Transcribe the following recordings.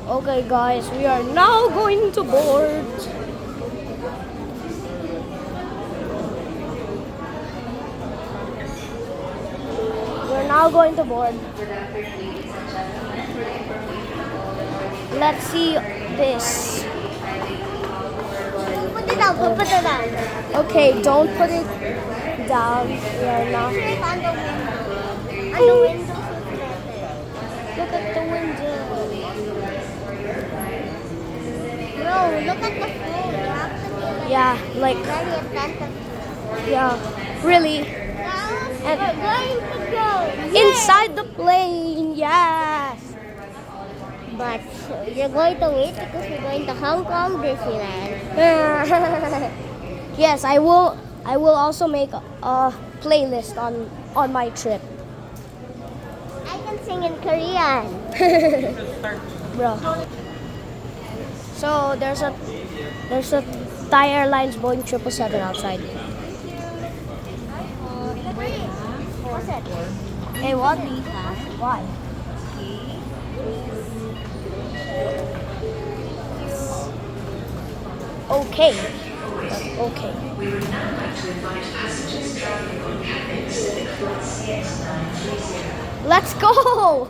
Okay, guys, we are now going to board. We're now going to board. Let's see this. Put it down. Put it down. Okay, don't put it down. We are now. On the window. On the window. Look at the window. Bro, look at the phone. You have to be Yeah, like, very attentive. yeah, really. Now And we're going to go. inside the plane, yes. But you're going to wait because we're going to Hong Kong Disneyland. Yes, I will. I will also make a playlist on my trip, I can sing in Korean. bro. So there's a Thai Airlines Boeing 777 outside. What's it? Hey, what? Why? Okay. Okay. Let's go!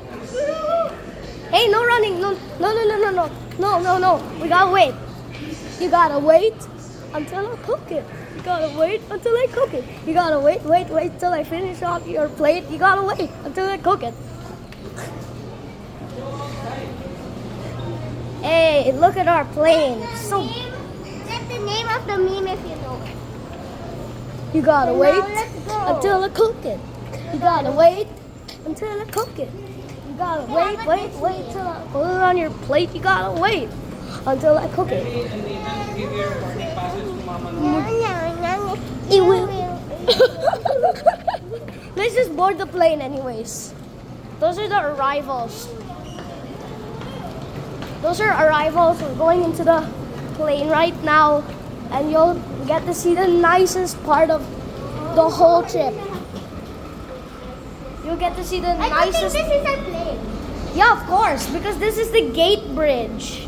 Hey, no running! No, no, no, no, no, no, no, no, no! We gotta wait. You gotta wait until I cook it. You gotta wait until I cook it. You gotta wait till I finish off your plate. You gotta wait until I cook it. Hey, look at our plane. It's so Get the name of the meme if you know it. you gotta Now wait let's go. until I cook it. You gotta wait until I cook it. You gotta wait till I put it on your plate. You gotta wait until I cook it. It will. Let's just board the plane anyways. Those are the arrivals. Those are arrivals. We're going into the plane right now, and you'll get to see the nicest part of the whole trip. You'll get to see the I don't think nicest. this is a plane. Yeah, of course, because this is the gate bridge.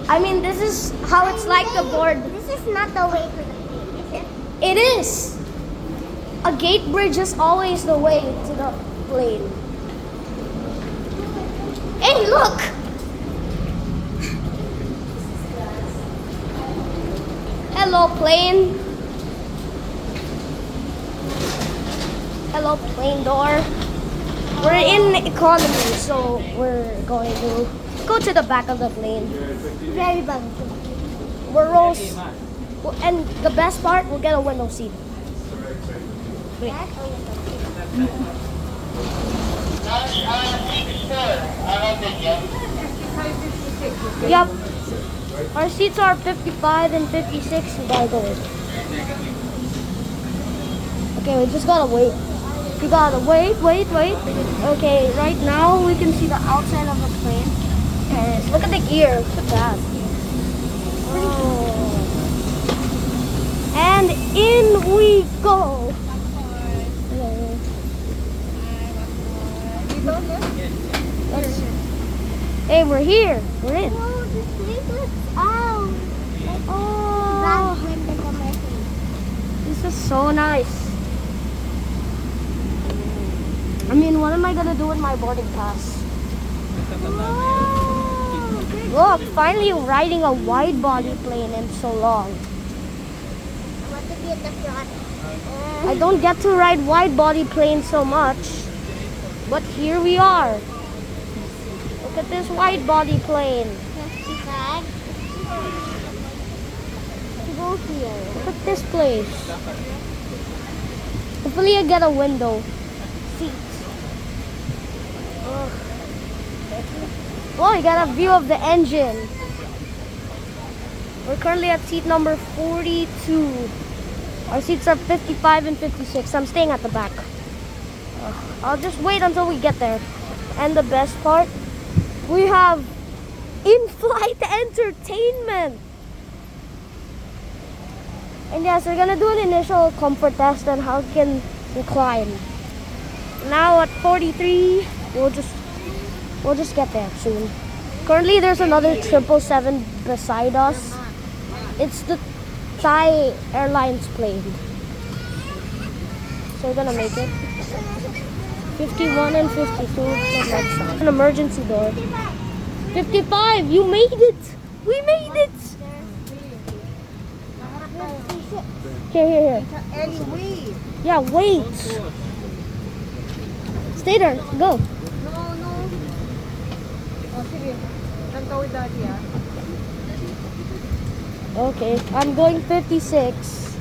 I mean, this is how it's like to board. This is not the way to the plane, is it? It is. A gate bridge is always the way to the plane. Hey, look! Hello, plane. Hello, plane door. We're in economy, so we're going to go to the back of the plane. Very bad. We're rolls. And the best part, we'll get a window seat. Wait. Yep. Our seats are 55 and 56 by the way. Okay, we just gotta wait. We gotta wait. Okay, right now we can see the outside of the plane. Yes, look at the gear. Look at that. Oh. And in we go. Hey, we're here. We're in. Oh, this place looks out. Oh, Back when the commercial. this is so nice. I mean, what am I gonna do with my boarding pass? Look, finally riding a wide body plane in so long. I want to be at the front. I don't get to ride wide body planes so much, but here we are. Look at this wide body plane. 55. Go here. Look at this place. Hopefully I get a window seat. Oh, you got a view of the engine. We're currently at seat number 42. Our seats are 55 and 56. I'm staying at the back. I'll just wait until we get there. And the best part, we have in-flight entertainment. And yes, we're gonna do an initial comfort test on how we can recline. Now at 43, We'll just get there soon. Currently, there's another 777 beside us. It's the Thai Airlines plane. So we're gonna make it. 51 and 52. An emergency door. 55. You made it. We made it. Here. Yeah, wait. Stay there. Go. Okay, I'm going 56.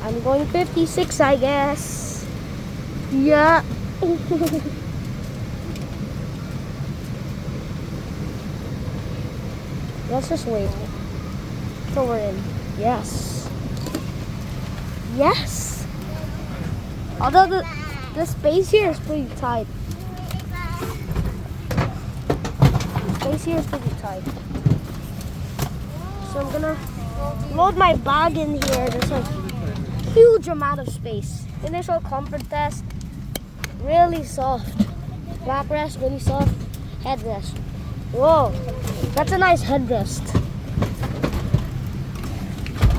I'm going 56, I guess. Yeah. Let's just wait. So we're in. Yes. Yes. Although the space here is pretty tight. The space here is pretty tight. So I'm gonna load my bag in here. There's a huge amount of space. Initial comfort test. Really soft. Backrest, really soft. Headrest. Whoa, that's a nice headrest.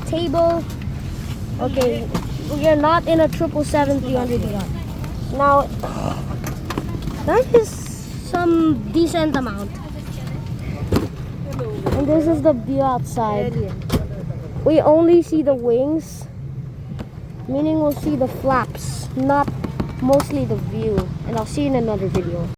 Table. Okay, we are not in a 777-300 yet. Now, that is some decent amount. And this is the view outside. We only see the wings, meaning we'll see the flaps, not mostly the view. And I'll see you in another video.